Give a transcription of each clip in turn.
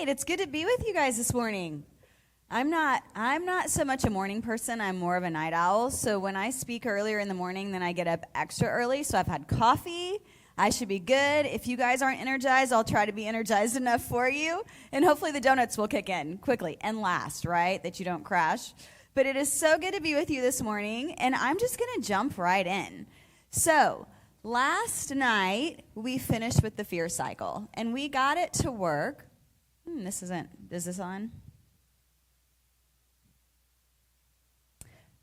right, it's good to be with you guys this morning. I'm not so much a morning person. I'm more of a night owl. So when I speak earlier in the morning, then I get up extra early. So I've had coffee. I should be good. If you guys aren't energized, I'll try to be energized enough for you. And hopefully the donuts will kick in quickly and last, right? That you don't crash. But it is so good to be with you this morning. And I'm just going to jump right in. So last night, we finished with the fear cycle. And we got it to work. Is this on?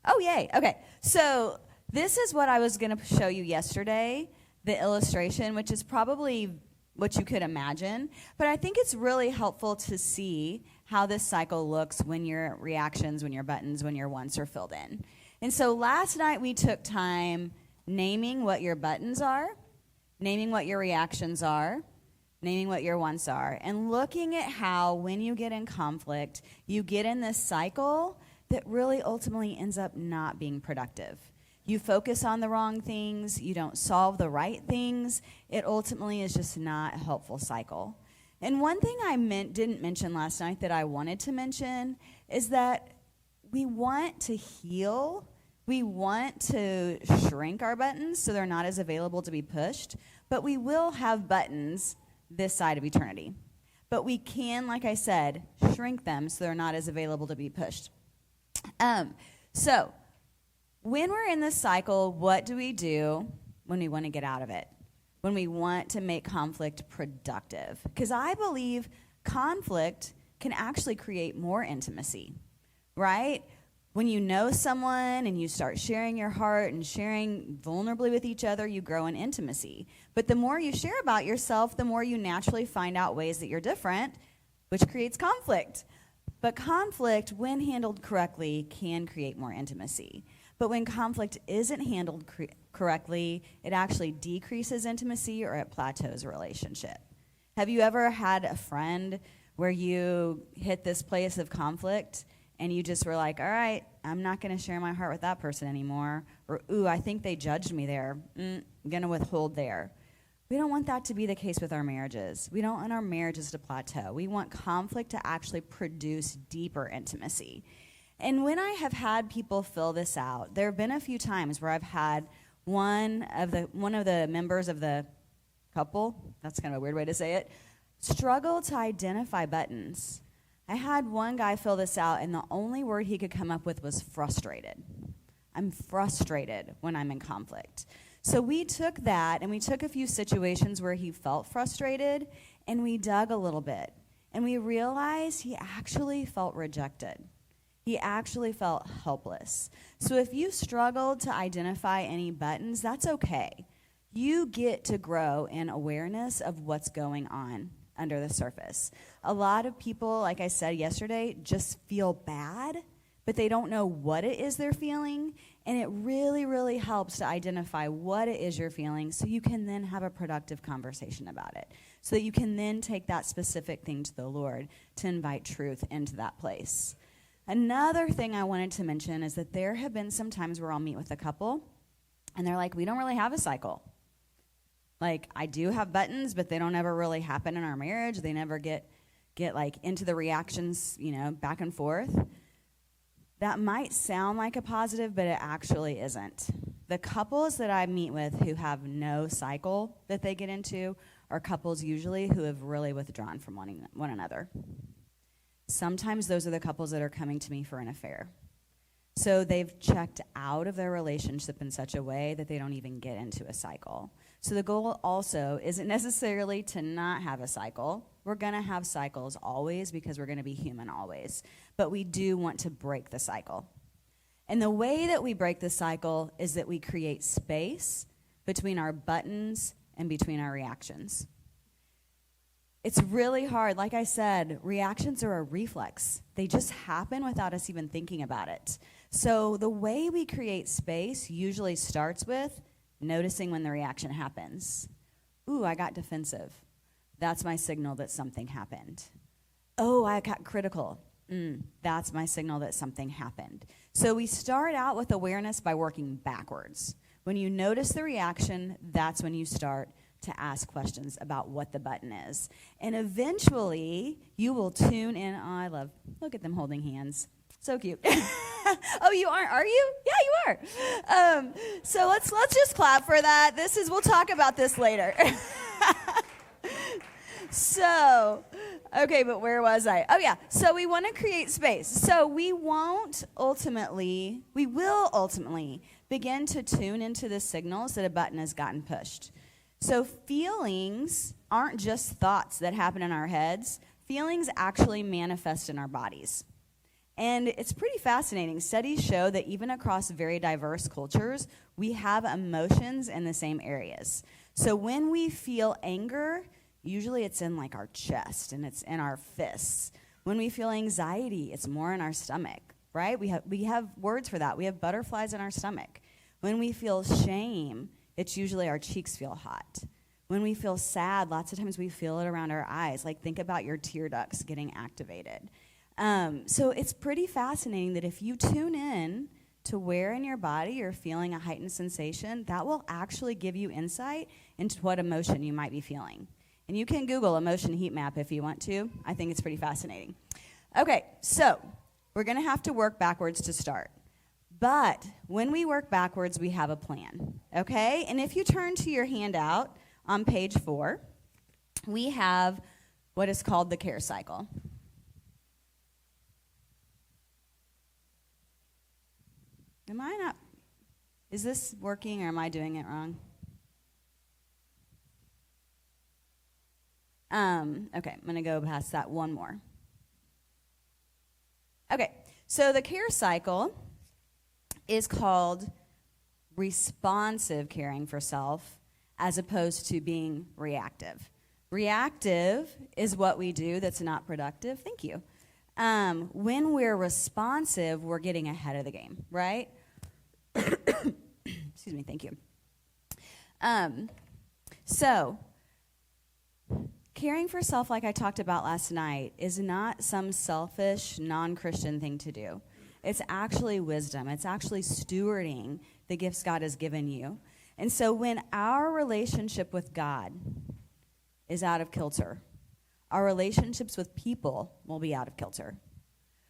Oh, yay. Okay. So this is what I was going to show you yesterday, the illustration, which is probably what you could imagine. But I think it's really helpful to see how this cycle looks when your reactions, when your buttons, when your wants are filled in. And so last night we took time naming what your buttons are, naming what your reactions are, naming what your wants are, and looking at how when you get in conflict, you get in this cycle that really ultimately ends up not being productive. You focus on the wrong things, you don't solve the right things, it ultimately is just not a helpful cycle. And one thing I didn't mention last night that I wanted to mention is that we want to heal, we want to shrink our buttons so they're not as available to be pushed, but we will have buttons this side of eternity. But we can, like I said, shrink them so they're not as available to be pushed. So when we're in this cycle, what do we do when we want to get out of it? When we want to make conflict productive? Because I believe conflict can actually create more intimacy, right? When you know someone and you start sharing your heart and sharing vulnerably with each other, you grow in intimacy. But the more you share about yourself, the more you naturally find out ways that you're different, which creates conflict. But conflict, when handled correctly, can create more intimacy. But when conflict isn't handled correctly, it actually decreases intimacy or it plateaus a relationship. Have you ever had a friend where you hit this place of conflict and you just were like, all right, I'm not going to share my heart with that person anymore. Or, ooh, I think they judged me there. I'm going to withhold there. We don't want that to be the case with our marriages. We don't want our marriages to plateau. We want conflict to actually produce deeper intimacy. And when I have had people fill this out, there have been a few times where I've had one of the members of the couple, that's kind of a weird way to say it, struggle to identify buttons. I had one guy fill this out, and the only word he could come up with was frustrated. I'm frustrated when I'm in conflict. So we took that, and we took a few situations where he felt frustrated, and we dug a little bit. And we realized he actually felt rejected. He actually felt helpless. So if you struggled to identify any buttons, that's okay. You get to grow in awareness of what's going on under the surface. A lot of people, like I said yesterday, just feel bad, but they don't know what it is they're feeling. And it really, really helps to identify what it is you're feeling so you can then have a productive conversation about it. So that you can then take that specific thing to the Lord to invite truth into that place. Another thing I wanted to mention is that there have been some times where I'll meet with a couple and they're like, we don't really have a cycle. Like, I do have buttons, but they don't ever really happen in our marriage. They never get like into the reactions, back and forth. That might sound like a positive, but it actually isn't. The couples that I meet with who have no cycle that they get into are couples usually who have really withdrawn from one another. Sometimes those are the couples that are coming to me for an affair. So they've checked out of their relationship in such a way that they don't even get into a cycle. So the goal also isn't necessarily to not have a cycle. We're going to have cycles always because we're going to be human always. But we do want to break the cycle. And the way that we break the cycle is that we create space between our buttons and between our reactions. It's really hard. Like I said, reactions are a reflex. They just happen without us even thinking about it. So the way we create space usually starts with noticing when the reaction happens. Ooh, I got defensive. That's my signal that something happened. Oh, I got critical. That's my signal that something happened. So we start out with awareness by working backwards. When you notice the reaction, that's when you start to ask questions about what the button is. And eventually, you will tune in. Oh, look at them holding hands. So cute. Oh, you aren't, are you? Yeah, you are. So let's just clap for that. We'll talk about this later. So, okay, but where was I? Oh, yeah. So we want to create space. So we will ultimately begin to tune into the signals that a button has gotten pushed. So feelings aren't just thoughts that happen in our heads. Feelings actually manifest in our bodies. And it's pretty fascinating. Studies show that even across very diverse cultures, we have emotions in the same areas. So when we feel anger, usually it's in like our chest and it's in our fists. When we feel anxiety, it's more in our stomach, right? We have words for that. We have butterflies in our stomach. When we feel shame, it's usually our cheeks feel hot. When we feel sad, lots of times we feel it around our eyes. Like think about your tear ducts getting activated. So it's pretty fascinating that if you tune in to where in your body you're feeling a heightened sensation, that will actually give you insight into what emotion you might be feeling. And you can Google emotion heat map if you want to. I think it's pretty fascinating. Okay, so we're going to have to work backwards to start. But when we work backwards, we have a plan, okay? And if you turn to your handout on page 4, we have what is called the care cycle. Is this working or am I doing it wrong? Okay, I'm going to go past that one more. Okay, so the care cycle is called responsive caring for self as opposed to being reactive. Reactive is what we do that's not productive. Thank you. When we're responsive, we're getting ahead of the game, right? Excuse me, thank you. So, caring for self, like I talked about last night, is not some selfish, non-Christian thing to do. It's actually wisdom. It's actually stewarding the gifts God has given you. And so when our relationship with God is out of kilter, our relationships with people will be out of kilter.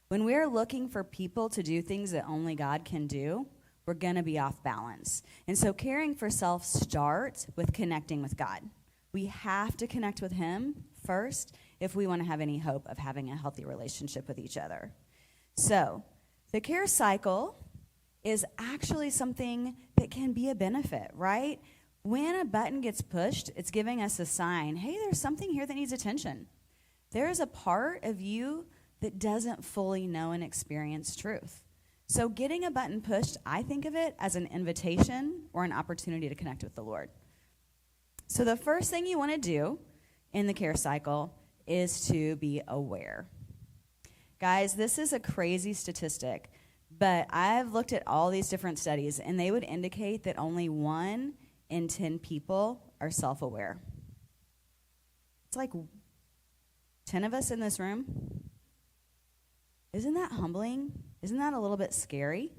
When we're looking for people to do things that only God can do, we're going to be off balance. And so caring for self starts with connecting with God. We have to connect with Him first if we want to have any hope of having a healthy relationship with each other. So the care cycle is actually something that can be a benefit, right? When a button gets pushed, it's giving us a sign, hey, there's something here that needs attention. There's a part of you that doesn't fully know and experience truth. So getting a button pushed, I think of it as an invitation or an opportunity to connect with the Lord. So the first thing you want to do in the care cycle is to be aware. Guys, this is a crazy statistic, but I've looked at all these different studies, and they would indicate that only 1 in 10 people are self-aware. It's like 10 of us in this room. Isn't that humbling? Isn't that a little bit scary?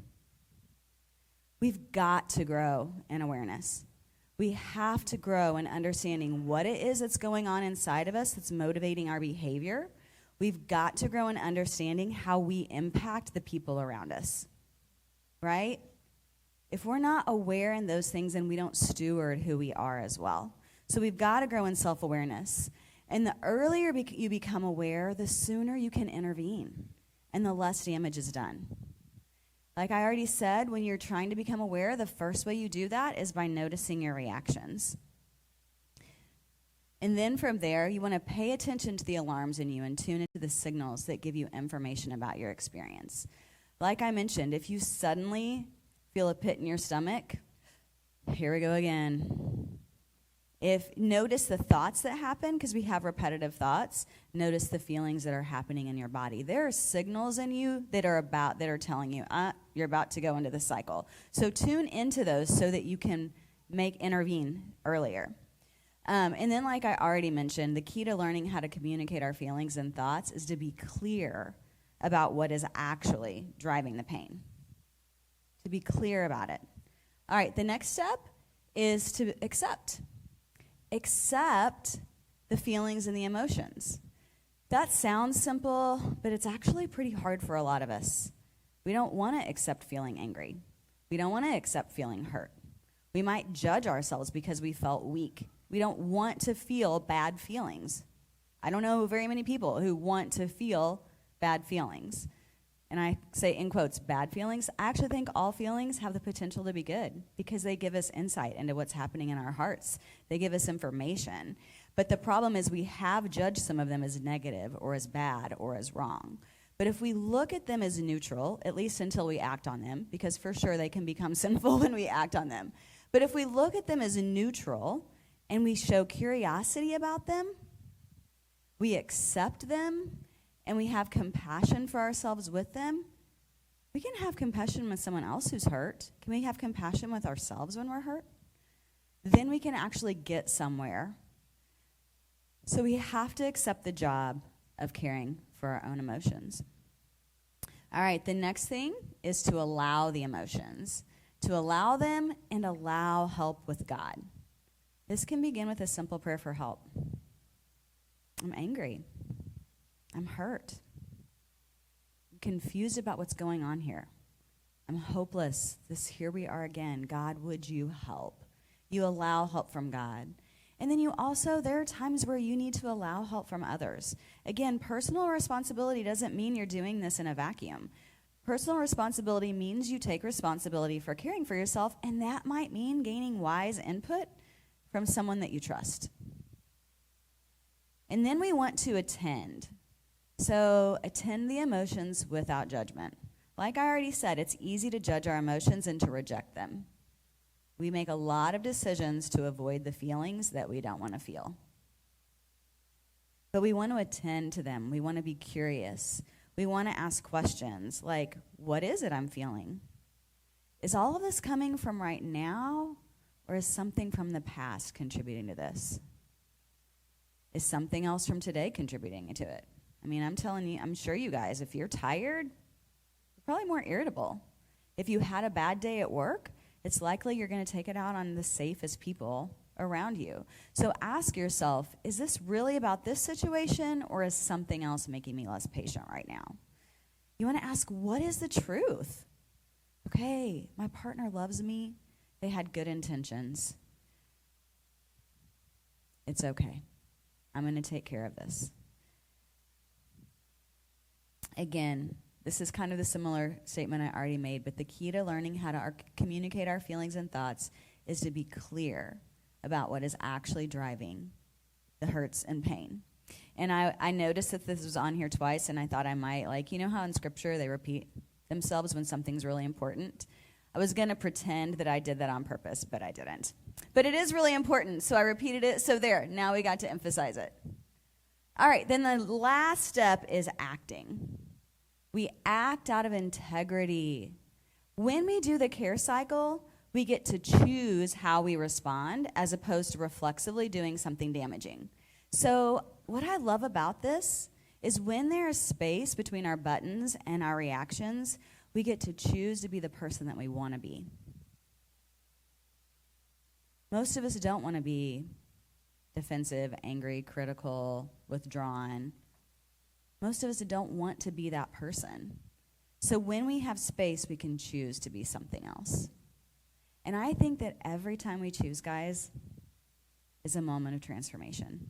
We've got to grow in awareness. We have to grow in understanding what it is that's going on inside of us that's motivating our behavior. We've got to grow in understanding how we impact the people around us, right? If we're not aware in those things, then we don't steward who we are as well. So we've got to grow in self-awareness. And the earlier you become aware, the sooner you can intervene and the less damage is done. Like I already said, when you're trying to become aware, the first way you do that is by noticing your reactions. And then from there, you want to pay attention to the alarms in you and tune into the signals that give you information about your experience. Like I mentioned, if you suddenly feel a pit in your stomach, here we go again. Notice the thoughts that happen, because we have repetitive thoughts. Notice the feelings that are happening in your body. There are signals in you that are telling you, you're about to go into the cycle. So tune into those so that you can intervene earlier. And then, like I already mentioned, the key to learning how to communicate our feelings and thoughts is to be clear about what is actually driving the pain. To be clear about it. All right, the next step is to accept. accept the feelings and the emotions. That sounds simple, but it's actually pretty hard for a lot of us. We don't want to accept feeling angry. We don't want to accept feeling hurt. We might judge ourselves because we felt weak. We don't want to feel bad feelings. I don't know very many people who want to feel bad feelings. And I say in quotes, bad feelings. I actually think all feelings have the potential to be good because they give us insight into what's happening in our hearts. They give us information. But the problem is we have judged some of them as negative or as bad or as wrong. But if we look at them as neutral, at least until we act on them, because for sure they can become sinful when we act on them. But if we look at them as neutral and we show curiosity about them, we accept them, and we have compassion for ourselves with them, we can have compassion with someone else who's hurt. Can we have compassion with ourselves when we're hurt? Then we can actually get somewhere. So we have to accept the job of caring for our own emotions. All right, the next thing is to allow the emotions, to allow them and allow help with God. This can begin with a simple prayer for help. I'm angry. I'm hurt. I'm confused about what's going on here. I'm hopeless. Here we are again. God, would you help? You allow help from God. And then there are times where you need to allow help from others. Again, personal responsibility doesn't mean you're doing this in a vacuum. Personal responsibility means you take responsibility for caring for yourself, and that might mean gaining wise input from someone that you trust. And then we want to attend. So attend the emotions without judgment. Like I already said, it's easy to judge our emotions and to reject them. We make a lot of decisions to avoid the feelings that we don't want to feel. But we want to attend to them. We want to be curious. We want to ask questions like, what is it I'm feeling? Is all of this coming from right now, or is something from the past contributing to this? Is something else from today contributing to it? I mean, I'm telling you, I'm sure you guys, if you're tired, you're probably more irritable. If you had a bad day at work, it's likely you're going to take it out on the safest people around you. So ask yourself, is this really about this situation, or is something else making me less patient right now? You want to ask, what is the truth? Okay, my partner loves me. They had good intentions. It's okay. I'm going to take care of this. Again, this is kind of the similar statement I already made, but the key to learning how to communicate our feelings and thoughts is to be clear about what is actually driving the hurts and pain. And I noticed that this was on here twice, and I thought I might, you know how in Scripture they repeat themselves when something's really important? I was going to pretend that I did that on purpose, but I didn't. But it is really important, so I repeated it. So there, now we got to emphasize it. All right, then the last step is acting. We act out of integrity. When we do the care cycle, we get to choose how we respond as opposed to reflexively doing something damaging. So what I love about this is when there is space between our buttons and our reactions, we get to choose to be the person that we want to be. Most of us don't want to be defensive, angry, critical, withdrawn. Most of us don't want to be that person. So when we have space, we can choose to be something else. And I think that every time we choose, guys, is a moment of transformation.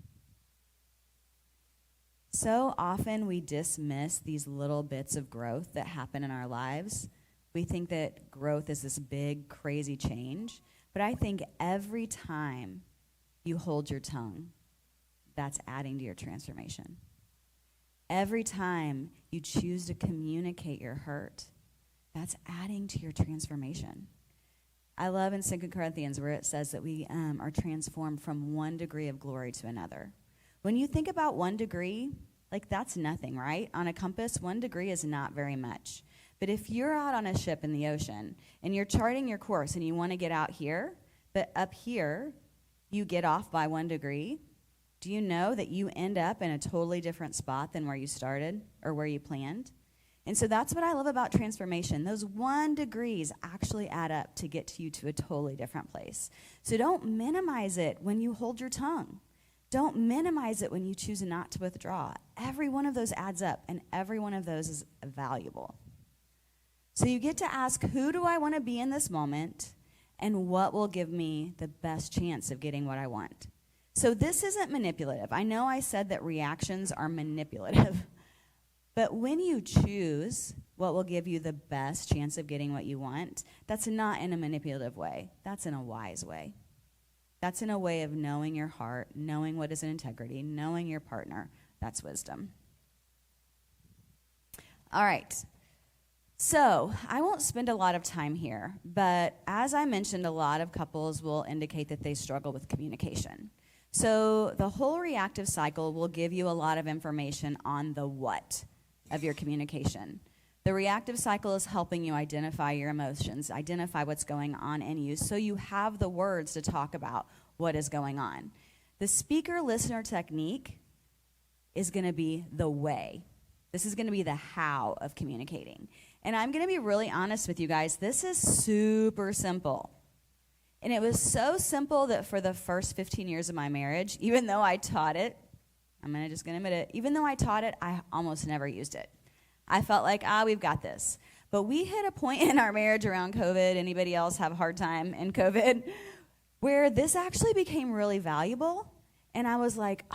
So often we dismiss these little bits of growth that happen in our lives. We think that growth is this big, crazy change. But I think every time you hold your tongue, that's adding to your transformation. Every time you choose to communicate your hurt, that's adding to your transformation. I love in 2 Corinthians where it says that we are transformed from one degree of glory to another. When you think about 1 degree, that's nothing, right? On a compass, 1 degree is not very much. But if you're out on a ship in the ocean and you're charting your course and you want to get out here, but up here you get off by 1 degree, do you know that you end up in a totally different spot than where you started or where you planned? And so that's what I love about transformation. Those 1 degrees actually add up to get you to a totally different place. So don't minimize it when you hold your tongue. Don't minimize it when you choose not to withdraw. Every one of those adds up, and every one of those is valuable. So you get to ask, who do I want to be in this moment, and what will give me the best chance of getting what I want? So this isn't manipulative. I know I said that reactions are manipulative. But when you choose what will give you the best chance of getting what you want, that's not in a manipulative way. That's in a wise way. That's in a way of knowing your heart, knowing what is in integrity, knowing your partner. That's wisdom. All right. So I won't spend a lot of time here, but as I mentioned, a lot of couples will indicate that they struggle with communication. So the whole reactive cycle will give you a lot of information on the what of your communication. The reactive cycle is helping you identify your emotions, identify what's going on in you, so you have the words to talk about what is going on. The speaker-listener technique is going to be the way. This is going to be the how of communicating. And I'm going to be really honest with you guys. This is super simple. And it was so simple that for the first 15 years of my marriage, even though I taught it, I'm just going to admit it, even though I taught it, I almost never used it. I felt like, we've got this. But we hit a point in our marriage around COVID, anybody else have a hard time in COVID, where this actually became really valuable. And I was like,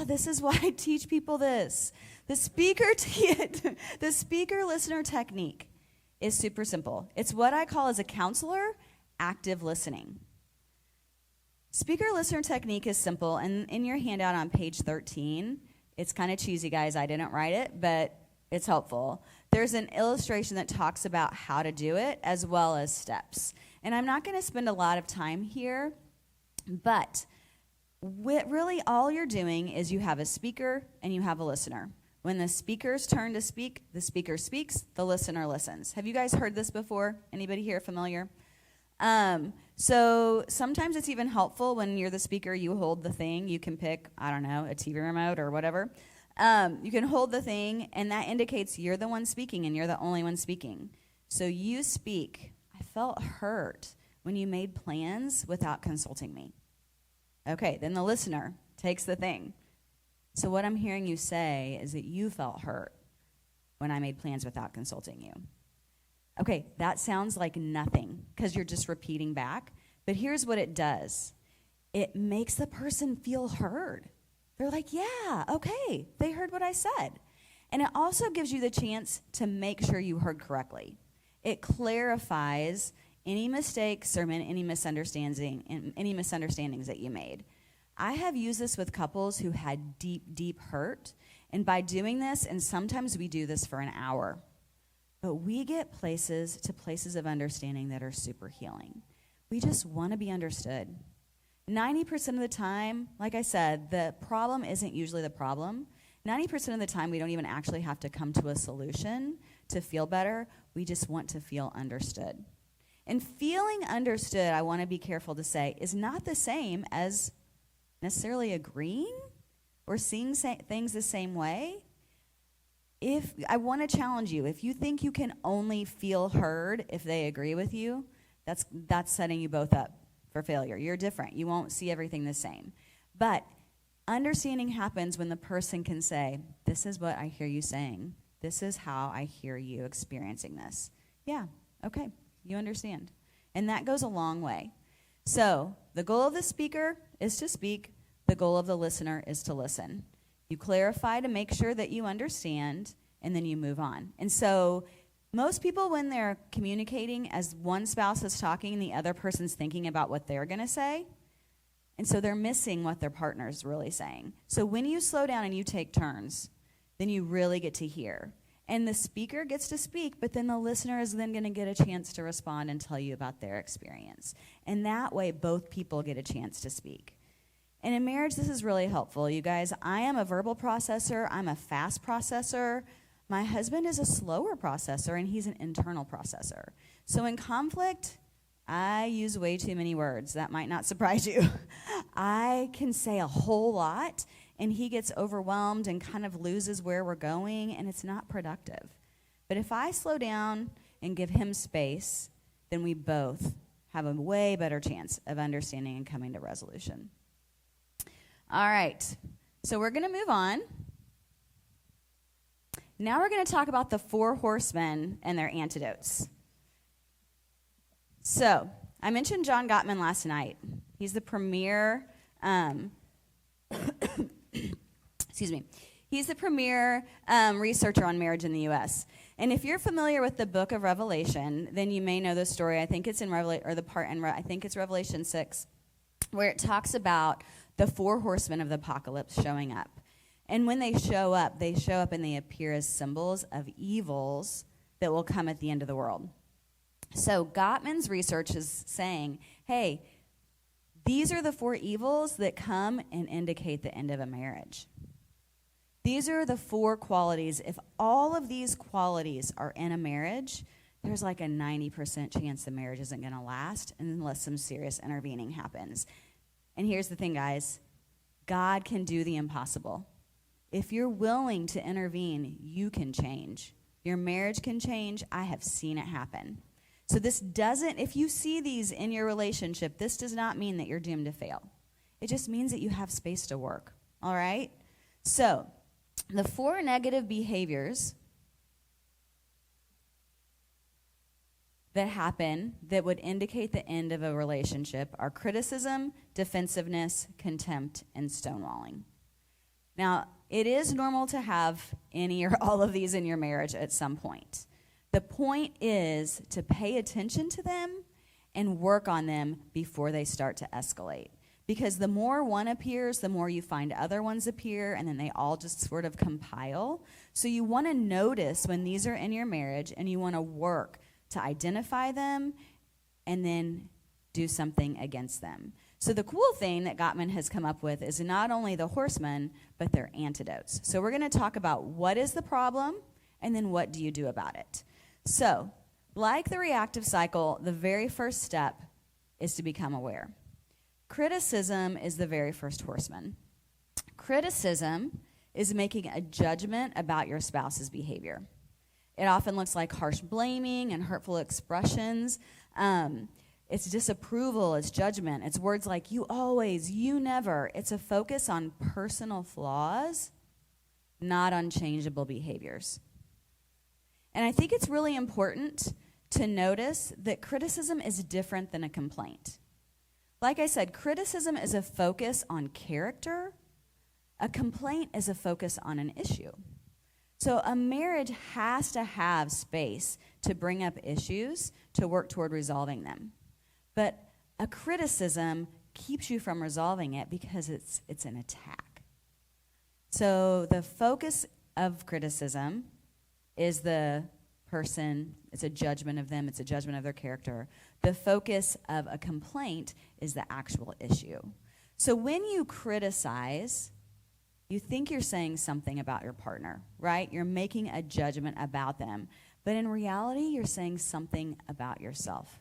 this is why I teach people this. The speaker-listener technique is super simple. It's what I call as a counselor, active listening. Speaker-listener technique is simple, and in your handout on page 13, it's kind of cheesy, guys. I didn't write it, but it's helpful. There's an illustration that talks about how to do it as well as steps. And I'm not going to spend a lot of time here, but really all you're doing is you have a speaker and you have a listener. When the speaker's turn to speak, the speaker speaks, the listener listens. Have you guys heard this before? Anybody here familiar? So sometimes it's even helpful when you're the speaker, you hold the thing. You can pick, a TV remote or whatever. You can hold the thing, and that indicates you're the one speaking and you're the only one speaking. So you speak. I felt hurt when you made plans without consulting me. Okay, then the listener takes the thing. So what I'm hearing you say is that you felt hurt when I made plans without consulting you. Okay, that sounds like nothing because you're just repeating back. But here's what it does. It makes the person feel heard. They're like, yeah, okay, they heard what I said. And it also gives you the chance to make sure you heard correctly. It clarifies any mistakes or any misunderstandings that you made. I have used this with couples who had deep, deep hurt. And by doing this, and sometimes we do this for an hour, but we get places of understanding that are super healing. We just want to be understood. 90% of the time, like I said, the problem isn't usually the problem. 90% of the time, we don't even actually have to come to a solution to feel better. We just want to feel understood. And feeling understood, I want to be careful to say, is not the same as necessarily agreeing or seeing things the same way. If I want to challenge you, if you think you can only feel heard if they agree with you, that's setting you both up for failure. You're different. You won't see everything the same. But understanding happens when the person can say, this is what I hear you saying. This is how I hear you experiencing this. Yeah, okay, you understand. And that goes a long way. So the goal of the speaker is to speak. The goal of the listener is to listen. You clarify to make sure that you understand, and then you move on. And so most people, when they're communicating, as one spouse is talking, the other person's thinking about what they're going to say. And so they're missing what their partner's really saying. So when you slow down and you take turns, then you really get to hear. And the speaker gets to speak, but then the listener is then going to get a chance to respond and tell you about their experience. And that way, both people get a chance to speak. And in marriage, this is really helpful. You guys, I am a verbal processor. I'm a fast processor. My husband is a slower processor, and he's an internal processor. So in conflict, I use way too many words. That might not surprise you. I can say a whole lot, and he gets overwhelmed and kind of loses where we're going, and it's not productive. But if I slow down and give him space, then we both have a way better chance of understanding and coming to resolution. All right, so we're going to move on. Now we're going to talk about the 4 horsemen and their antidotes. So, I mentioned John Gottman last night. He's the premier, excuse me. He's the premier researcher on marriage in the U.S. And if you're familiar with the book of Revelation, then you may know the story. I think it's in I think it's Revelation 6, where it talks about the 4 horsemen of the apocalypse showing up. And when they show up and they appear as symbols of evils that will come at the end of the world. So Gottman's research is saying, hey, these are the 4 evils that come and indicate the end of a marriage. These are the 4 qualities. If all of these qualities are in a marriage, there's like a 90% chance the marriage isn't going to last unless some serious intervening happens. And here's the thing, guys. God can do the impossible. If you're willing to intervene, you can change. Your marriage can change. I have seen it happen. So if you see these in your relationship, this does not mean that you're doomed to fail. It just means that you have space to work. All right? So, the 4 negative behaviors that happen that would indicate the end of a relationship are criticism, defensiveness, contempt, and stonewalling. Now, it is normal to have any or all of these in your marriage at some point. The point is to pay attention to them and work on them before they start to escalate. Because the more one appears, the more you find other ones appear, and then they all just sort of compile. So you want to notice when these are in your marriage, and you want to work to identify them and then do something against them. So the cool thing that Gottman has come up with is not only the horsemen, but their antidotes. So we're going to talk about what is the problem, and then what do you do about it. So, like the reactive cycle, the very first step is to become aware. Criticism is the very first horseman. Criticism is making a judgment about your spouse's behavior. It often looks like harsh blaming and hurtful expressions. It's disapproval, it's judgment. It's words like, you always, you never. It's a focus on personal flaws, not unchangeable behaviors. And I think it's really important to notice that criticism is different than a complaint. Like I said, criticism is a focus on character. A complaint is a focus on an issue. So a marriage has to have space to bring up issues to work toward resolving them. But a criticism keeps you from resolving it because it's an attack. So the focus of criticism is the person, it's a judgment of them, it's a judgment of their character. The focus of a complaint is the actual issue. So when you criticize, you think you're saying something about your partner, right? You're making a judgment about them. But in reality, you're saying something about yourself.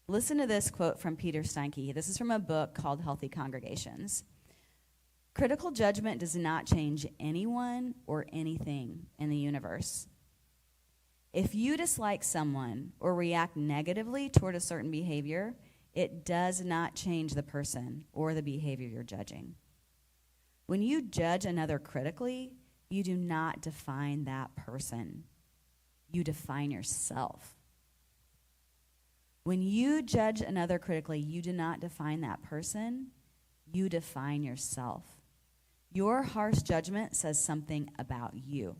Listen to this quote from Peter Steinke. This is from a book called Healthy Congregations. Critical judgment does not change anyone or anything in the universe. If you dislike someone or react negatively toward a certain behavior, it does not change the person or the behavior you're judging. When you judge another critically, you do not define that person. You define yourself. When you judge another critically, you do not define that person. You define yourself. Your harsh judgment says something about you.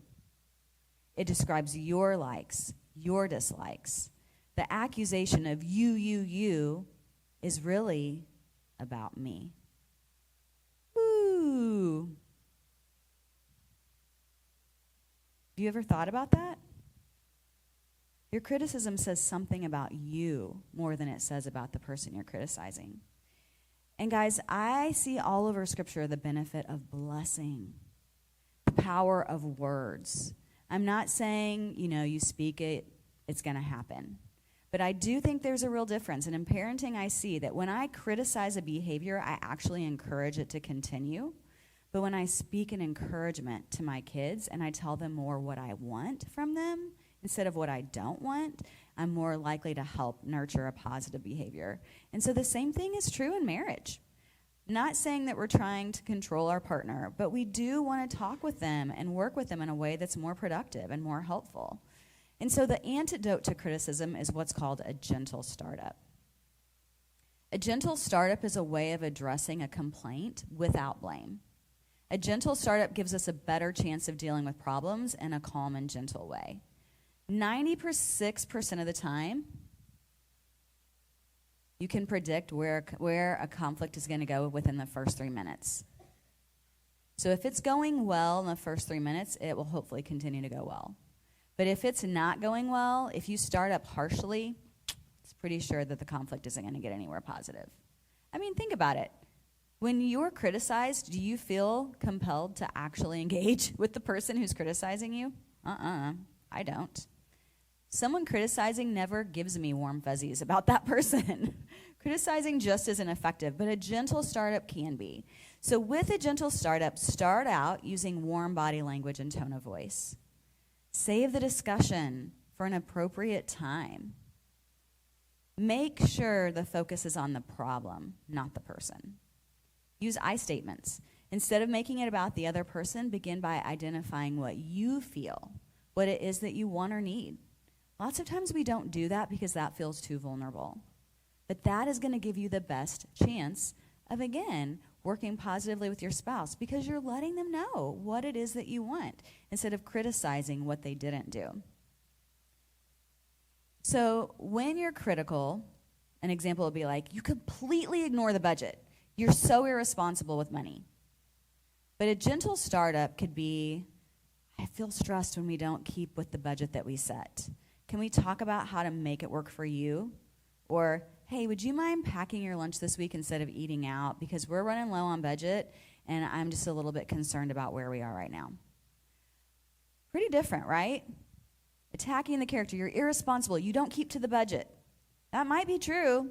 It describes your likes, your dislikes. The accusation of you is really about me. Woo! Have you ever thought about that? Your criticism says something about you more than it says about the person you're criticizing. And guys, I see all over Scripture the benefit of blessing, the power of words. I'm not saying, you speak it, it's going to happen. But I do think there's a real difference. And in parenting, I see that when I criticize a behavior, I actually encourage it to continue. But when I speak an encouragement to my kids and I tell them more what I want from them, instead of what I don't want, I'm more likely to help nurture a positive behavior. And so the same thing is true in marriage. Not saying that we're trying to control our partner, but we do want to talk with them and work with them in a way that's more productive and more helpful. And so the antidote to criticism is what's called a gentle startup. A gentle startup is a way of addressing a complaint without blame. A gentle startup gives us a better chance of dealing with problems in a calm and gentle way. 96% of the time, you can predict where a conflict is going to go within the first 3 minutes. So if it's going well in the first 3 minutes, it will hopefully continue to go well. But if it's not going well, if you start up harshly, it's pretty sure that the conflict isn't going to get anywhere positive. I mean, think about it. When you're criticized, do you feel compelled to actually engage with the person who's criticizing you? I don't. Someone criticizing never gives me warm fuzzies about that person. Criticizing just isn't effective, but a gentle startup can be. So with a gentle startup, start out using warm body language and tone of voice. Save the discussion for an appropriate time. Make sure the focus is on the problem, not the person. Use I statements. Instead of making it about the other person, begin by identifying what you feel, what it is that you want or need. Lots of times we don't do that because that feels too vulnerable. But that is going to give you the best chance of, again, working positively with your spouse because you're letting them know what it is that you want instead of criticizing what they didn't do. So when you're critical, an example would be like, you completely ignore the budget. You're so irresponsible with money. But a gentle startup could be, I feel stressed when we don't keep with the budget that we set. Can we talk about how to make it work for you? Or, hey, would you mind packing your lunch this week instead of eating out? Because we're running low on budget, and I'm just a little bit concerned about where we are right now. Pretty different, right? Attacking the character. You're irresponsible. You don't keep to the budget. That might be true,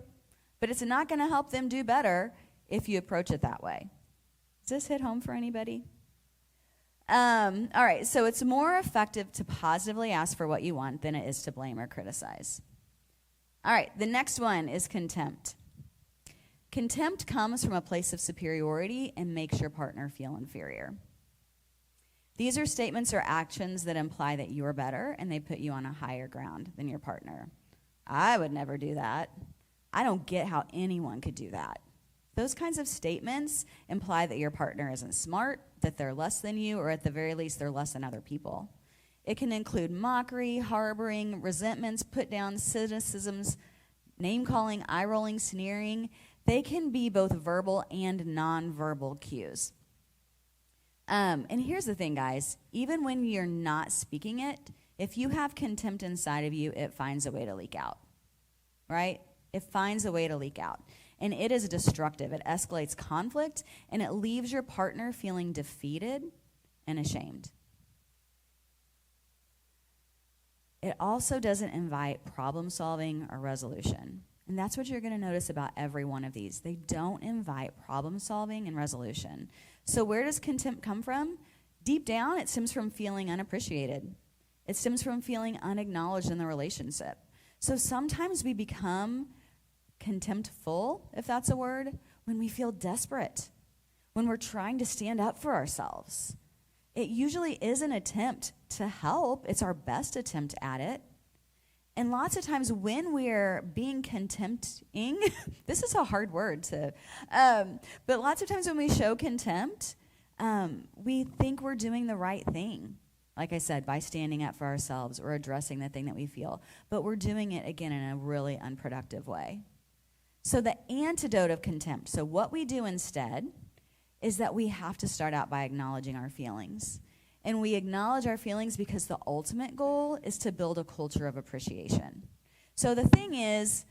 but it's not going to help them do better if you approach it that way. Does this hit home for anybody? All right, so it's more effective to positively ask for what you want than it is to blame or criticize. All right, the next one is contempt. Contempt comes from a place of superiority and makes your partner feel inferior. These are statements or actions that imply that you're better and they put you on a higher ground than your partner. I would never do that. I don't get how anyone could do that. Those kinds of statements imply that your partner isn't smart, that they're less than you, or at the very least, they're less than other people. It can include mockery, harboring, resentments, put-downs, cynicisms, name-calling, eye-rolling, sneering. They can be both verbal and non-verbal cues. And here's the thing, guys. Even when you're not speaking it, if you have contempt inside of you, it finds a way to leak out, right? It finds a way to leak out. And it is destructive. It escalates conflict, and it leaves your partner feeling defeated and ashamed. It also doesn't invite problem solving or resolution. And that's what you're going to notice about every one of these. They don't invite problem solving and resolution. So where does contempt come from? Deep down, it stems from feeling unappreciated. It stems from feeling unacknowledged in the relationship. So sometimes we become contemptful, if that's a word, when we feel desperate, when we're trying to stand up for ourselves. It usually is an attempt to help. It's our best attempt at it. And lots of times when we're being contempting, this is a hard word to, but lots of times when we show contempt, we think we're doing the right thing. Like I said, by standing up for ourselves or addressing the thing that we feel. But we're doing it, again, in a really unproductive way. So the antidote of contempt, so what we do instead is that we have to start out by acknowledging our feelings. And we acknowledge our feelings because the ultimate goal is to build a culture of appreciation. So the thing is,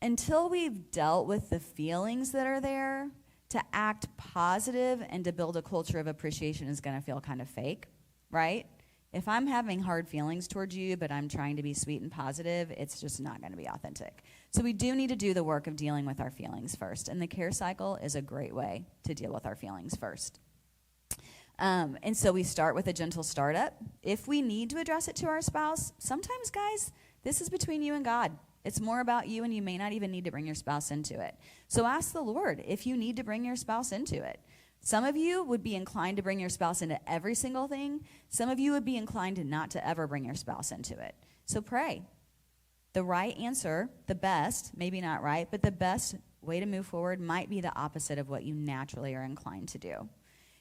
until we've dealt with the feelings that are there, to act positive and to build a culture of appreciation is going to feel kind of fake, right? If I'm having hard feelings towards you, but I'm trying to be sweet and positive, it's just not going to be authentic. So we do need to do the work of dealing with our feelings first. And the care cycle is a great way to deal with our feelings first. And so we start with a gentle startup. If we need to address it to our spouse, sometimes, guys, this is between you and God. It's more about you, and you may not even need to bring your spouse into it. So ask the Lord if you need to bring your spouse into it. Some of you would be inclined to bring your spouse into every single thing. Some of you would be inclined to not to ever bring your spouse into it. So pray. The right answer, the best, maybe not right, but the best way to move forward might be the opposite of what you naturally are inclined to do.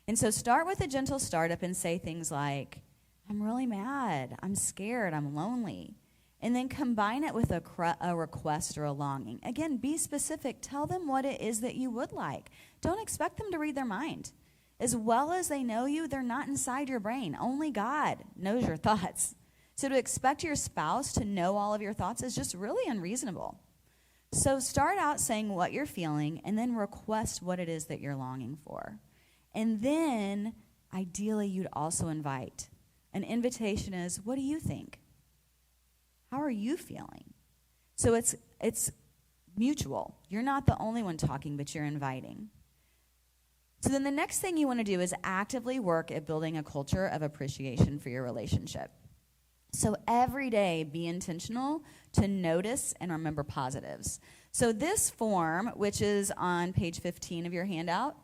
And so start with a gentle startup and say things like, I'm really mad, I'm scared, I'm lonely. And then combine it with a request or a longing. Again, be specific. Tell them what it is that you would like. Don't expect them to read their mind. As well as they know you, they're not inside your brain. Only God knows your thoughts. So to expect your spouse to know all of your thoughts is just really unreasonable. So start out saying what you're feeling and then request what it is that you're longing for. And then, ideally, you'd also invite. An invitation is, what do you think? How are you feeling? So it's mutual. You're not the only one talking, but you're inviting. So then the next thing you want to do is actively work at building a culture of appreciation for your relationship. So every day, be intentional to notice and remember positives. So this form, which is on page 15 of your handout,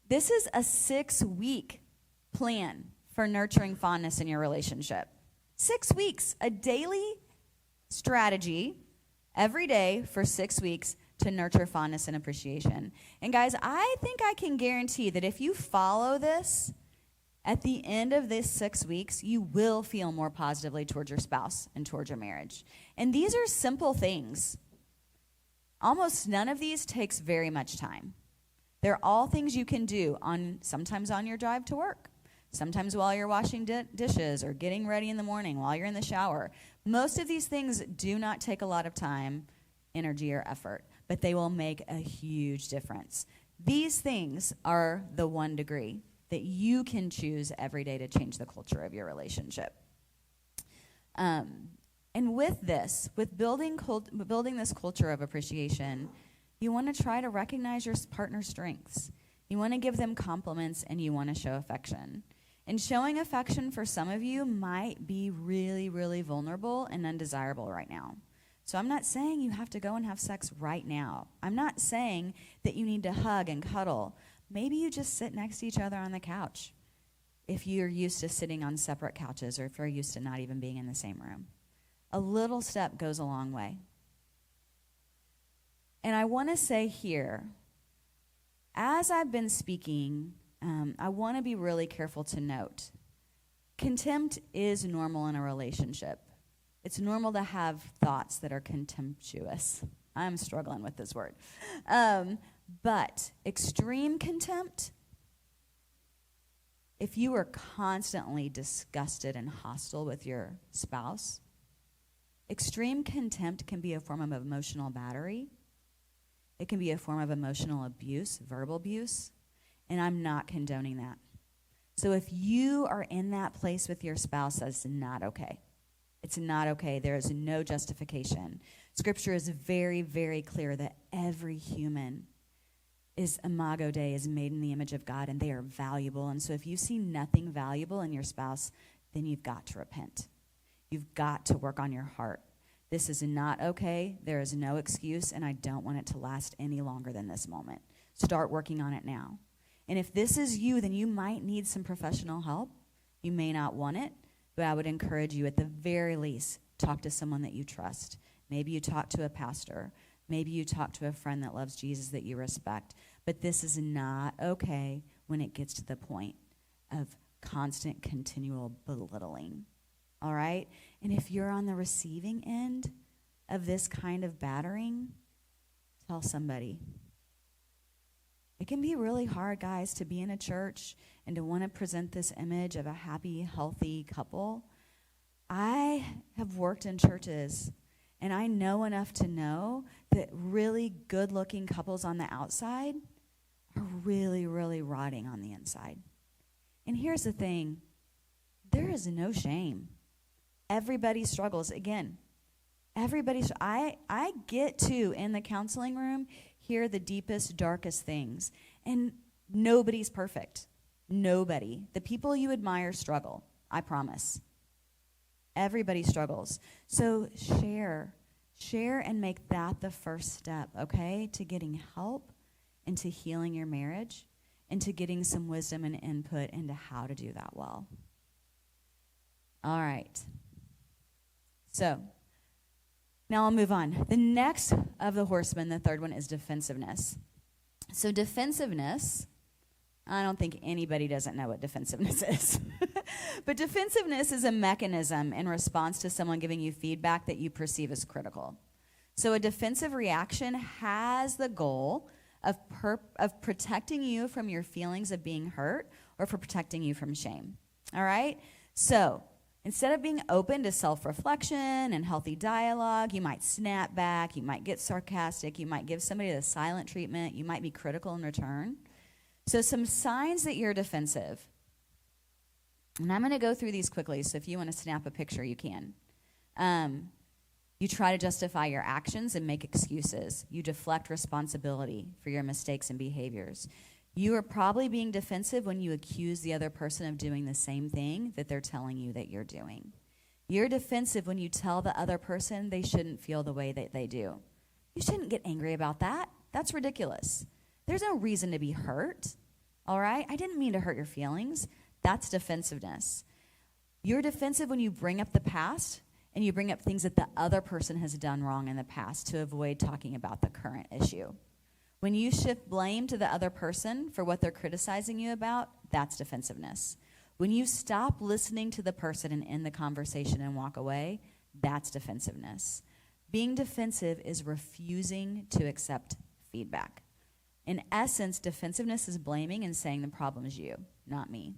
this is a 6-week plan for nurturing fondness in your relationship. 6 weeks, a daily strategy every day for 6 weeks to nurture fondness and appreciation. And guys, I think I can guarantee that if you follow this, at the end of this 6 weeks, you will feel more positively towards your spouse and towards your marriage. And these are simple things. Almost none of these takes very much time. They're all things you can do sometimes on your drive to work. Sometimes while you're washing dishes or getting ready in the morning, while you're in the shower. Most of these things do not take a lot of time, energy, or effort, but they will make a huge difference. These things are the 1 degree that you can choose every day to change the culture of your relationship. And with this, with building this culture of appreciation, you want to try to recognize your partner's strengths. You want to give them compliments, and you want to show affection. And showing affection for some of you might be really, really vulnerable and undesirable right now. So I'm not saying you have to go and have sex right now. I'm not saying that you need to hug and cuddle. Maybe you just sit next to each other on the couch if you're used to sitting on separate couches or if you're used to not even being in the same room. A little step goes a long way. And I want to say here, as I've been speaking, I want to be really careful to note, contempt is normal in a relationship. It's normal to have thoughts that are contemptuous. I'm struggling with this word. But extreme contempt, if you are constantly disgusted and hostile with your spouse, extreme contempt can be a form of emotional battery. It can be a form of emotional abuse, verbal abuse. And I'm not condoning that. So if you are in that place with your spouse, that's not okay. It's not okay. There is no justification. Scripture is very, very clear that every human is imago Dei, is made in the image of God, and they are valuable. And so if you see nothing valuable in your spouse, then you've got to repent. You've got to work on your heart. This is not okay. There is no excuse, and I don't want it to last any longer than this moment. Start working on it now. And if this is you, then you might need some professional help. You may not want it, but I would encourage you at the very least, talk to someone that you trust. Maybe you talk to a pastor. Maybe you talk to a friend that loves Jesus that you respect. But this is not okay when it gets to the point of constant, continual belittling. All right? And if you're on the receiving end of this kind of battering, tell somebody. It can be really hard, guys, to be in a church and to want to present this image of a happy, healthy couple. I have worked in churches, and I know enough to know that really good-looking couples on the outside are really, really rotting on the inside. And here's the thing. There is no shame. Everybody struggles. Again, I get to, in the counseling room, hear the deepest, darkest things. And nobody's perfect. Nobody. The people you admire struggle, I promise. Everybody struggles. So share and make that the first step, okay, to getting help and to healing your marriage and to getting some wisdom and input into how to do that well. All right. So now I'll move on. The next of the horsemen, the third one, is defensiveness. So defensiveness, I don't think anybody doesn't know what defensiveness is. But defensiveness is a mechanism in response to someone giving you feedback that you perceive as critical. So a defensive reaction has the goal of protecting you from your feelings of being hurt or for protecting you from shame. All right? So instead of being open to self-reflection and healthy dialogue, you might snap back, you might get sarcastic, you might give somebody the silent treatment, you might be critical in return. So some signs that you're defensive. And I'm going to go through these quickly, so if you want to snap a picture, you can. You try to justify your actions and make excuses. You deflect responsibility for your mistakes and behaviors. You are probably being defensive when you accuse the other person of doing the same thing that they're telling you that you're doing. You're defensive when you tell the other person they shouldn't feel the way that they do. You shouldn't get angry about that. That's ridiculous. There's no reason to be hurt, all right? I didn't mean to hurt your feelings. That's defensiveness. You're defensive when you bring up the past and you bring up things that the other person has done wrong in the past to avoid talking about the current issue. When you shift blame to the other person for what they're criticizing you about, that's defensiveness. When you stop listening to the person and end the conversation and walk away, that's defensiveness. Being defensive is refusing to accept feedback. In essence, defensiveness is blaming and saying the problem is you, not me.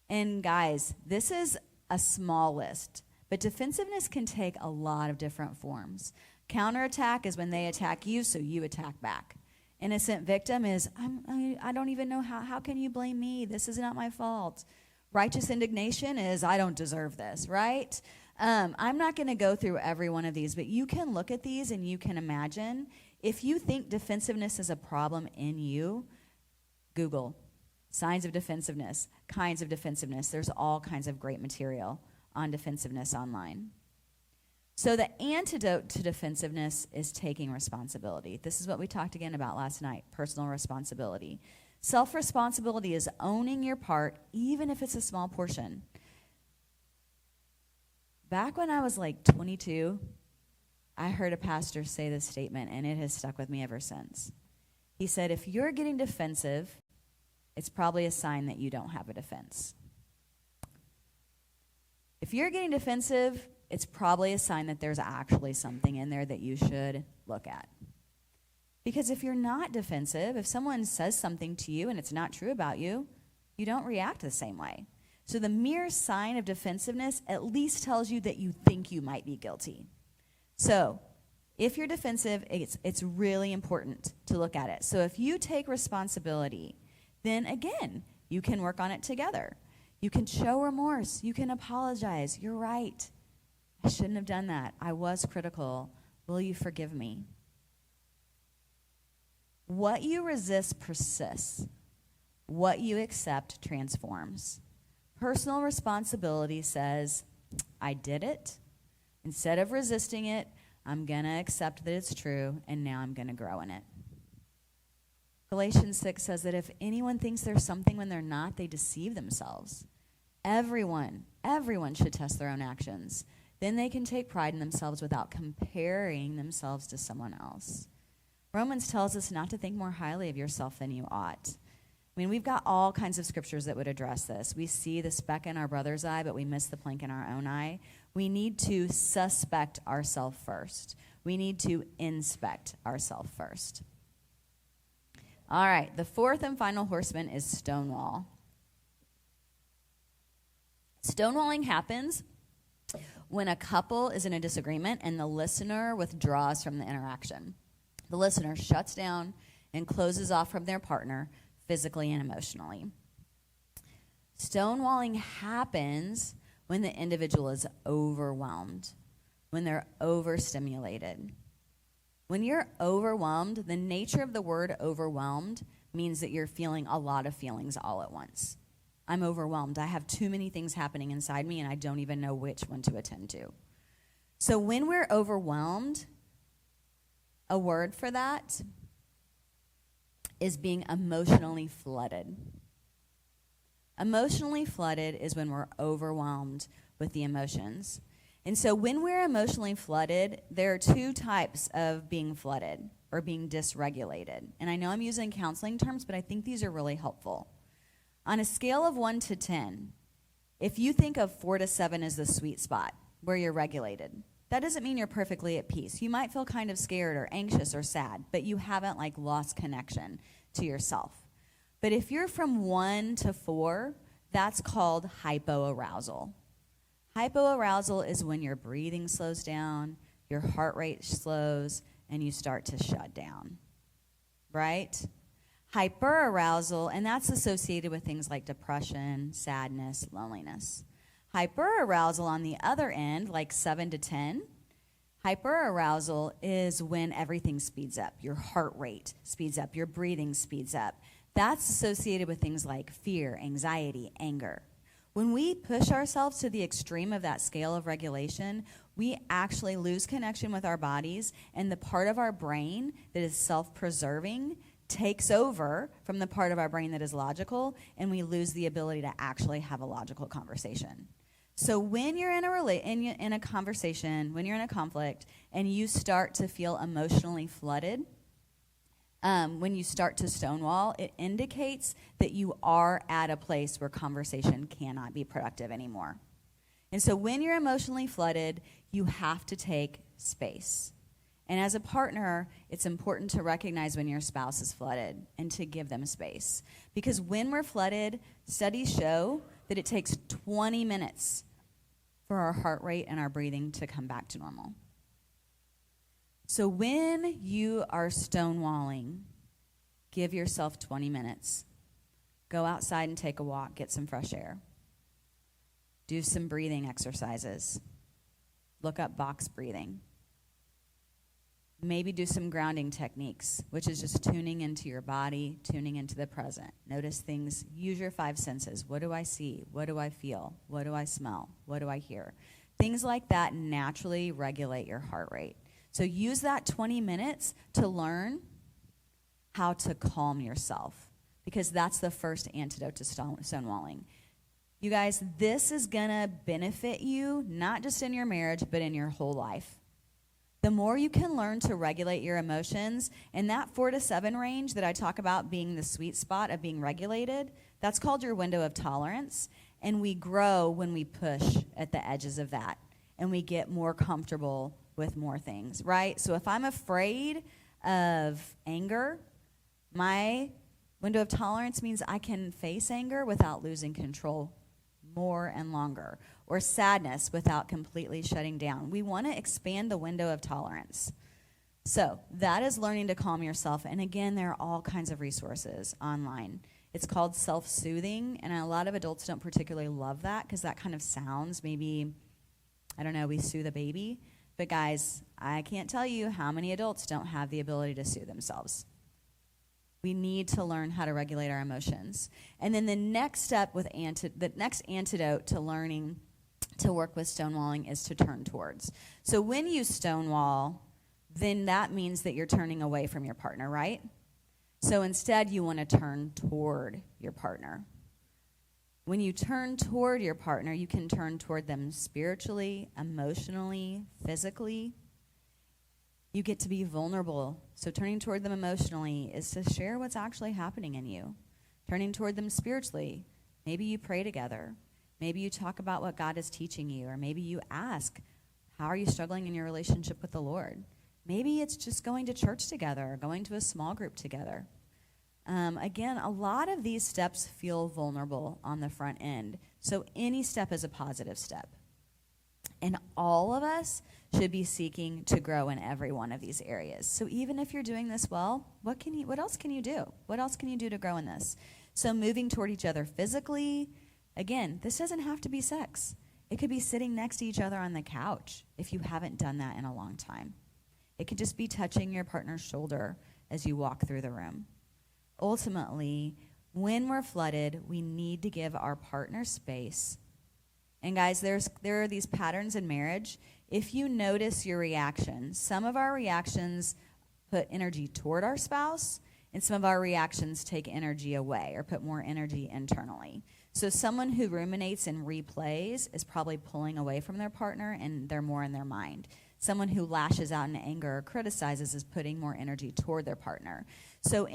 And guys, this is a small list, but defensiveness can take a lot of different forms. Counterattack is when they attack you, so you attack back. Innocent victim is, I don't even know how can you blame me? This is not my fault. Righteous indignation is, I don't deserve this, right? I'm not going to go through every one of these, but you can look at these and you can imagine. If you think defensiveness is a problem in you, Google signs of defensiveness, kinds of defensiveness. There's all kinds of great material on defensiveness online. So the antidote to defensiveness is taking responsibility. This is what we talked again about last night, personal responsibility. Self-responsibility is owning your part, even if it's a small portion. Back when I was like 22, I heard a pastor say this statement, and it has stuck with me ever since. He said, if you're getting defensive, it's probably a sign that you don't have a defense. If you're getting defensive, it's probably a sign that there's actually something in there that you should look at. Because if you're not defensive, if someone says something to you and it's not true about you, you don't react the same way. So the mere sign of defensiveness at least tells you that you think you might be guilty. So if you're defensive, it's really important to look at it. So if you take responsibility, then again, you can work on it together. You can show remorse. You can apologize. You're right. I shouldn't have done that. I was critical. Will you forgive me? What you resist persists. What you accept transforms. Personal responsibility says, I did it. Instead of resisting it, I'm going to accept that it's true, and now I'm going to grow in it. Galatians 6 says that if anyone thinks there's something when they're not, they deceive themselves. Everyone should test their own actions. Then they can take pride in themselves without comparing themselves to someone else. Romans tells us not to think more highly of yourself than you ought. I mean, we've got all kinds of scriptures that would address this. We see the speck in our brother's eye, but we miss the plank in our own eye. We need to suspect ourselves first. We need to inspect ourselves first. All right, the fourth and final horseman is stonewall. Stonewalling happens when a couple is in a disagreement and the listener withdraws from the interaction. The listener shuts down and closes off from their partner physically and emotionally. Stonewalling happens when the individual is overwhelmed, when they're overstimulated. When you're overwhelmed, the nature of the word overwhelmed means that you're feeling a lot of feelings all at once. I'm overwhelmed. I have too many things happening inside me, and I don't even know which one to attend to. So when we're overwhelmed, a word for that is being emotionally flooded. Emotionally flooded is when we're overwhelmed with the emotions. And so when we're emotionally flooded, there are two types of being flooded or being dysregulated. And I know I'm using counseling terms, but I think these are really helpful. On a scale of 1 to 10, if you think of 4 to 7 as the sweet spot where you're regulated, that doesn't mean you're perfectly at peace. You might feel kind of scared or anxious or sad, but you haven't lost connection to yourself. But if you're from 1 to 4, that's called hypoarousal. Hypoarousal is when your breathing slows down, your heart rate slows, and you start to shut down, right? Hyperarousal, and that's associated with things like depression, sadness, loneliness. Hyperarousal on the other end, like 7 to 10, hyperarousal is when everything speeds up. Your heart rate speeds up, your breathing speeds up. That's associated with things like fear, anxiety, anger. When we push ourselves to the extreme of that scale of regulation, we actually lose connection with our bodies, and the part of our brain that is self-preserving takes over from the part of our brain that is logical, and we lose the ability to actually have a logical conversation. So when you're in a conversation, when you're in a conflict, and you start to feel emotionally flooded, when you start to stonewall, it indicates that you are at a place where conversation cannot be productive anymore. And so when you're emotionally flooded, you have to take space. And as a partner, it's important to recognize when your spouse is flooded and to give them space. Because when we're flooded, studies show that it takes 20 minutes for our heart rate and our breathing to come back to normal. So when you are stonewalling, give yourself 20 minutes. Go outside and take a walk, get some fresh air. Do some breathing exercises. Look up box breathing. Maybe do some grounding techniques, which is just tuning into your body, tuning into the present. Notice things, use your 5 senses. What do I see? What do I feel? What do I smell? What do I hear? Things like that naturally regulate your heart rate. So use that 20 minutes to learn how to calm yourself, because that's the first antidote to stonewalling. You guys, this is going to benefit you, not just in your marriage, but in your whole life. The more you can learn to regulate your emotions, and that 4 to 7 range that I talk about being the sweet spot of being regulated, that's called your window of tolerance. And we grow when we push at the edges of that, and we get more comfortable with more things, right? So if I'm afraid of anger, my window of tolerance means I can face anger without losing control more and longer, or sadness without completely shutting down. We want to expand the window of tolerance. So that is learning to calm yourself. And again, there are all kinds of resources online. It's called self-soothing, and a lot of adults don't particularly love that because that kind of sounds maybe, I don't know, we soothe a baby. But guys, I can't tell you how many adults don't have the ability to soothe themselves. We need to learn how to regulate our emotions. And then the next step with the next antidote to learning to work with stonewalling is to turn towards. So when you stonewall, then that means that you're turning away from your partner, right? So instead, you want to turn toward your partner. When you turn toward your partner, you can turn toward them spiritually, emotionally, physically. You get to be vulnerable. So turning toward them emotionally is to share what's actually happening in you. Turning toward them spiritually, maybe you pray together. Maybe you talk about what God is teaching you, or maybe you ask, how are you struggling in your relationship with the Lord? Maybe it's just going to church together, or going to a small group together. Again, a lot of these steps feel vulnerable on the front end. So any step is a positive step. And all of us should be seeking to grow in every one of these areas. So even if you're doing this well, what else can you do? What else can you do to grow in this? So moving toward each other physically, again, this doesn't have to be sex. It could be sitting next to each other on the couch if you haven't done that in a long time. It could just be touching your partner's shoulder as you walk through the room. ultimately, when we're flooded, we need to give our partner space. And guys, there are these patterns in marriage. If you notice your reactions, some of our reactions put energy toward our spouse, and some of our reactions take energy away or put more energy internally. So someone who ruminates and replays is probably pulling away from their partner, and they're more in their mind. Someone who lashes out in anger or criticizes is putting more energy toward their partner. So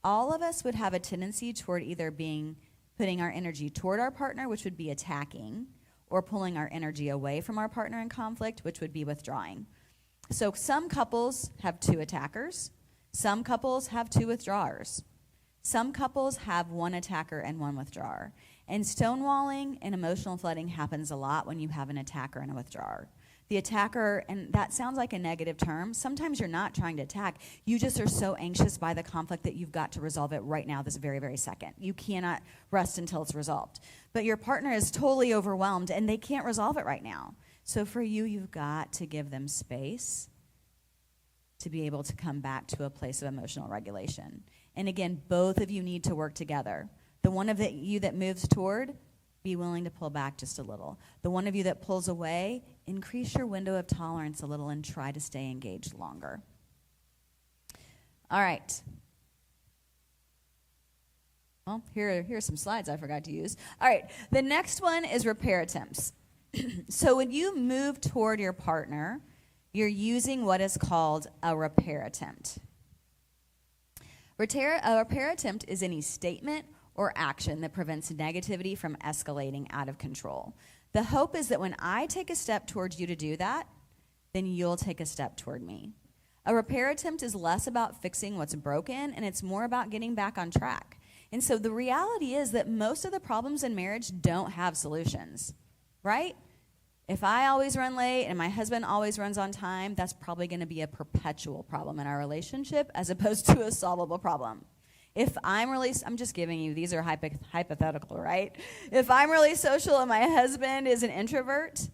all of us would have a tendency toward either putting our energy toward our partner, which would be attacking, or pulling our energy away from our partner in conflict, which would be withdrawing. So some couples have 2 attackers. Some couples have 2 withdrawers. Some couples have 1 attacker and 1 withdrawer. And stonewalling and emotional flooding happens a lot when you have an attacker and a withdrawer. The attacker, and that sounds like a negative term, sometimes you're not trying to attack. You just are so anxious by the conflict that you've got to resolve it right now, this very, very second. You cannot rest until it's resolved. But your partner is totally overwhelmed, and they can't resolve it right now. So for you, you've got to give them space to be able to come back to a place of emotional regulation. And again, both of you need to work together. The one of you that moves toward, be willing to pull back just a little. The one of you that pulls away, increase your window of tolerance a little and try to stay engaged longer. All right. Well, here's some slides I forgot to use. All right, the next one is repair attempts. So when you move toward your partner, you're using what is called a repair attempt. A repair attempt is any statement or action that prevents negativity from escalating out of control. The hope is that when I take a step towards you to do that, then you'll take a step toward me. A repair attempt is less about fixing what's broken, and it's more about getting back on track. And so the reality is that most of the problems in marriage don't have solutions, right? If I always run late and my husband always runs on time, that's probably going to be a perpetual problem in our relationship as opposed to a solvable problem. If I'm just giving you, these are hypothetical, right? If I'm really social and my husband is an introvert,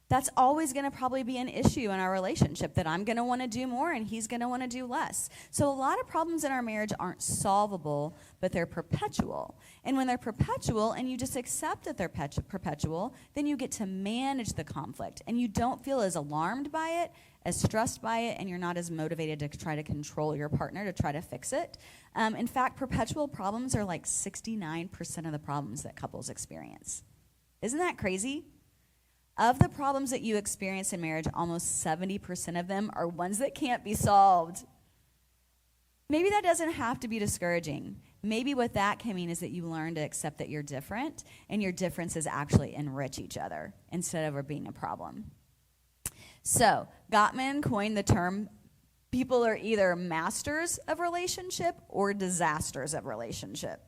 that's always going to probably be an issue in our relationship, that I'm going to want to do more and he's going to want to do less. So a lot of problems in our marriage aren't solvable, but they're perpetual. And when they're perpetual and you just accept that they're perpetual, then you get to manage the conflict. And you don't feel as alarmed by it, as stressed by it, and you're not as motivated to try to control your partner to try to fix it. In fact, perpetual problems are like 69% of the problems that couples experience. Isn't that crazy? Of the problems that you experience in marriage, almost 70% of them are ones that can't be solved. Maybe that doesn't have to be discouraging. Maybe what that can mean is that you learn to accept that you're different, and your differences actually enrich each other instead of being a problem. So, Gottman coined the term, people are either masters of relationship or disasters of relationship.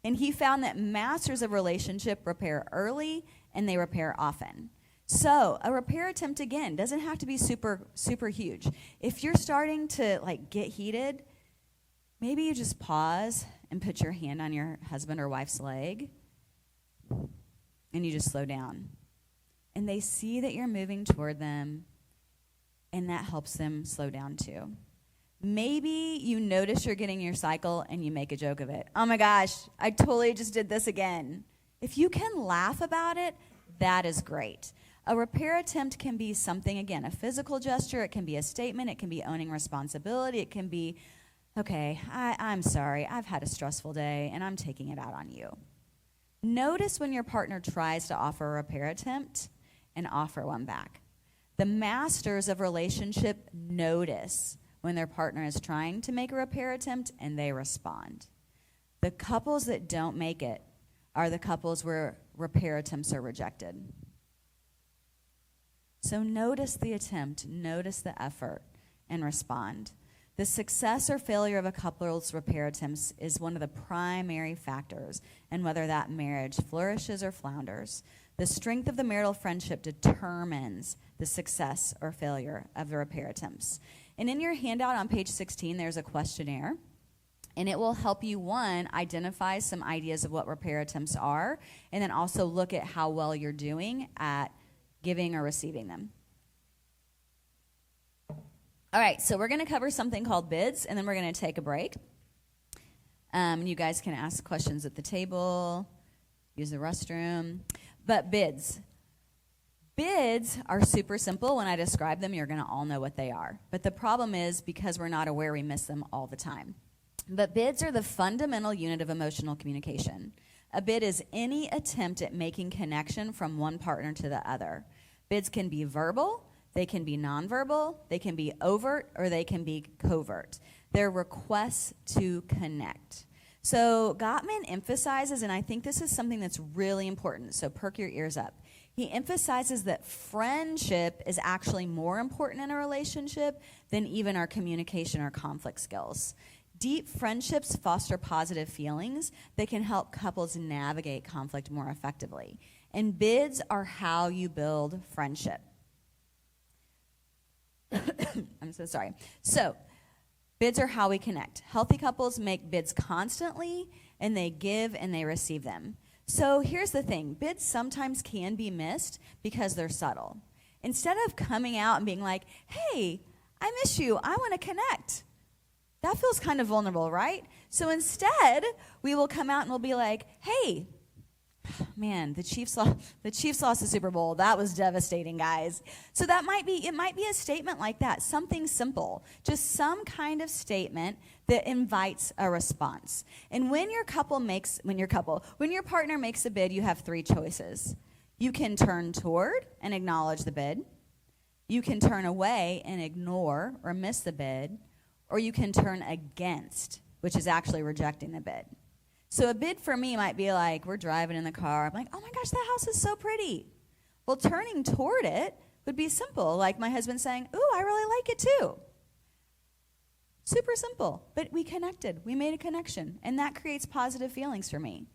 And he found that masters of relationship repair early and they repair often. So a repair attempt, again, doesn't have to be super, super huge. If you're starting to get heated, maybe you just pause and put your hand on your husband or wife's leg and you just slow down. And they see that you're moving toward them, and that helps them slow down too. Maybe you notice you're getting your cycle and you make a joke of it. Oh my gosh, I totally just did this again. If you can laugh about it, that is great. A repair attempt can be something, again, a physical gesture. It can be a statement. It can be owning responsibility. It can be, okay, I'm sorry. I've had a stressful day, and I'm taking it out on you. Notice when your partner tries to offer a repair attempt and offer one back. The masters of relationship notice when their partner is trying to make a repair attempt, and they respond. The couples that don't make it are the couples where repair attempts are rejected. So notice the attempt, notice the effort, and respond. The success or failure of a couple's repair attempts is one of the primary factors in whether that marriage flourishes or flounders. The strength of the marital friendship determines the success or failure of the repair attempts. And in your handout on page 16, there's a questionnaire. And it will help you, one, identify some ideas of what repair attempts are, and then also look at how well you're doing at giving or receiving them. All right, so we're going to cover something called bids, and then we're going to take a break. You guys can ask questions at the table, use the restroom. But bids. Bids are super simple. When I describe them, you're going to all know what they are. But the problem is, because we're not aware, we miss them all the time. But bids are the fundamental unit of emotional communication. A bid is any attempt at making connection from one partner to the other. Bids can be verbal, they can be nonverbal, they can be overt, or they can be covert. They're requests to connect. So Gottman emphasizes, and I think this is something that's really important, so perk your ears up. He emphasizes that friendship is actually more important in a relationship than even our communication or conflict skills. Deep friendships foster positive feelings that can help couples navigate conflict more effectively. And bids are how you build friendship. I'm so sorry. So, bids are how we connect. Healthy couples make bids constantly, and they give and they receive them. So here's the thing. Bids sometimes can be missed because they're subtle. Instead of coming out and being like, hey, I miss you, I want to connect. That feels kind of vulnerable, right? So instead, we will come out and we'll be like, hey, man, the Chiefs lost the Super Bowl. That was devastating, guys. So it might be a statement like that, something simple, just some kind of statement that invites a response. And when your partner makes a bid, you have three choices. You can turn toward and acknowledge the bid. You can turn away and ignore or miss the bid, or you can turn against, which is actually rejecting the bid. So a bid for me might be like, we're driving in the car. I'm like, oh my gosh, that house is so pretty. Well, turning toward it would be simple, like my husband saying, ooh, I really like it too. Super simple, but we connected. We made a connection, and that creates positive feelings for me.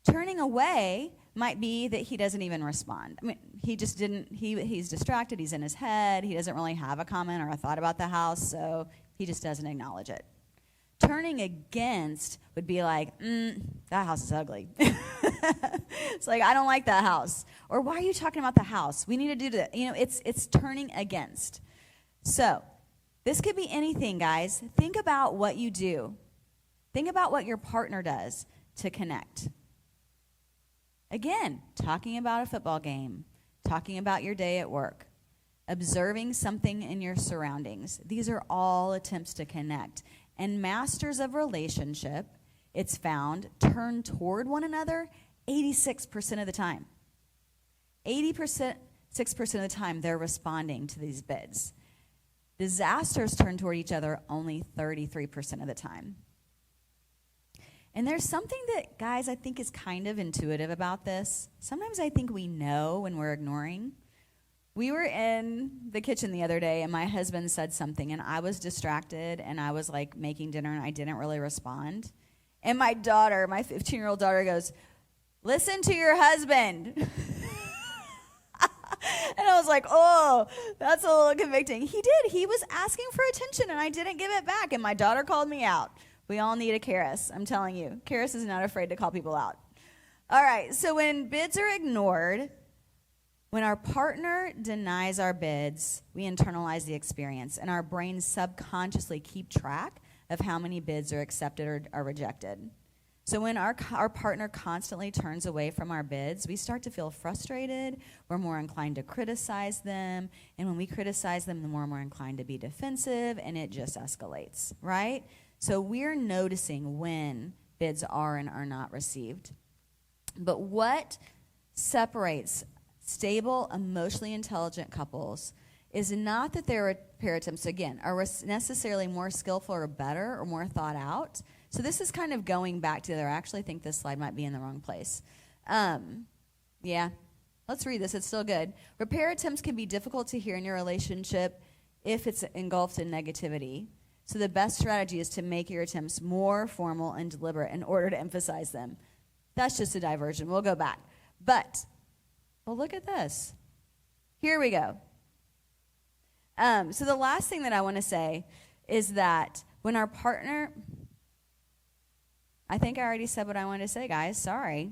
Turning away might be that he doesn't even respond. I mean, he just didn't, he's distracted, he's in his head, he doesn't really have a comment or a thought about the house, so he just doesn't acknowledge it. Turning against would be like, that house is ugly. It's like, I don't like that house. Or why are you talking about the house? We need to do that. You know, it's turning against. So this could be anything, guys. Think about what you do. Think about what your partner does to connect. Again, talking about a football game, talking about your day at work, observing something in your surroundings. These are all attempts to connect. And masters of relationship, it's found, turn toward one another 86% of the time. 6% of the time, they're responding to these bids. Disasters turn toward each other only 33% of the time. And there's something that, guys, I think is kind of intuitive about this. Sometimes I think we know when we're ignoring. We were in the kitchen the other day, and my husband said something, and I was distracted, and I was, like, making dinner, and I didn't really respond. And my daughter, my 15-year-old daughter goes, listen to your husband. And I was like, oh, that's a little convicting. He did. He was asking for attention, and I didn't give it back, and my daughter called me out. We all need a Karis, I'm telling you. Karis is not afraid to call people out. All right, so when bids are ignored, when our partner denies our bids, we internalize the experience, and our brains subconsciously keep track of how many bids are accepted or are rejected. So when our partner constantly turns away from our bids, we start to feel frustrated. We're more inclined to criticize them, and when we criticize them, the more we're inclined to be defensive, and it just escalates, right? So we're noticing when bids are and are not received. But what separates stable, emotionally intelligent couples is not that their repair attempts, again, are necessarily more skillful or better or more thought out. So this is kind of going back to there. I actually think this slide might be in the wrong place. Yeah, let's read this. It's still good. Repair attempts can be difficult to hear in your relationship if it's engulfed in negativity. So the best strategy is to make your attempts more formal and deliberate in order to emphasize them. That's just a diversion. We'll go back. But, well, look at this. Here we go. So the last thing that I want to say is that when our partner, I think I already said what I wanted to say, guys. Sorry.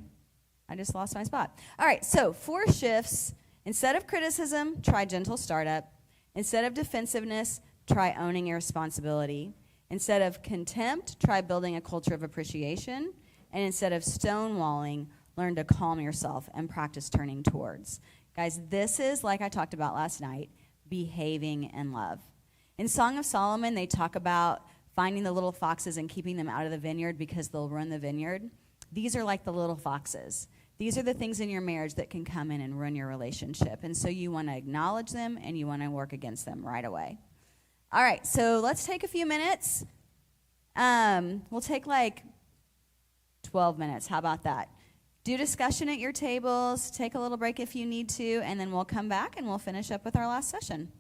I just lost my spot. All right, so 4 shifts. Instead of criticism, try gentle startup. Instead of defensiveness, try owning your responsibility. Instead of contempt, try building a culture of appreciation. And instead of stonewalling, learn to calm yourself and practice turning towards. Guys, this is, like I talked about last night, behaving in love. In Song of Solomon, they talk about finding the little foxes and keeping them out of the vineyard because they'll ruin the vineyard. These are like the little foxes. These are the things in your marriage that can come in and ruin your relationship. And so you want to acknowledge them and you want to work against them right away. All right, so let's take a few minutes. We'll take like 12 minutes. How about that? Do discussion at your tables. Take a little break if you need to, and then we'll come back and we'll finish up with our last session.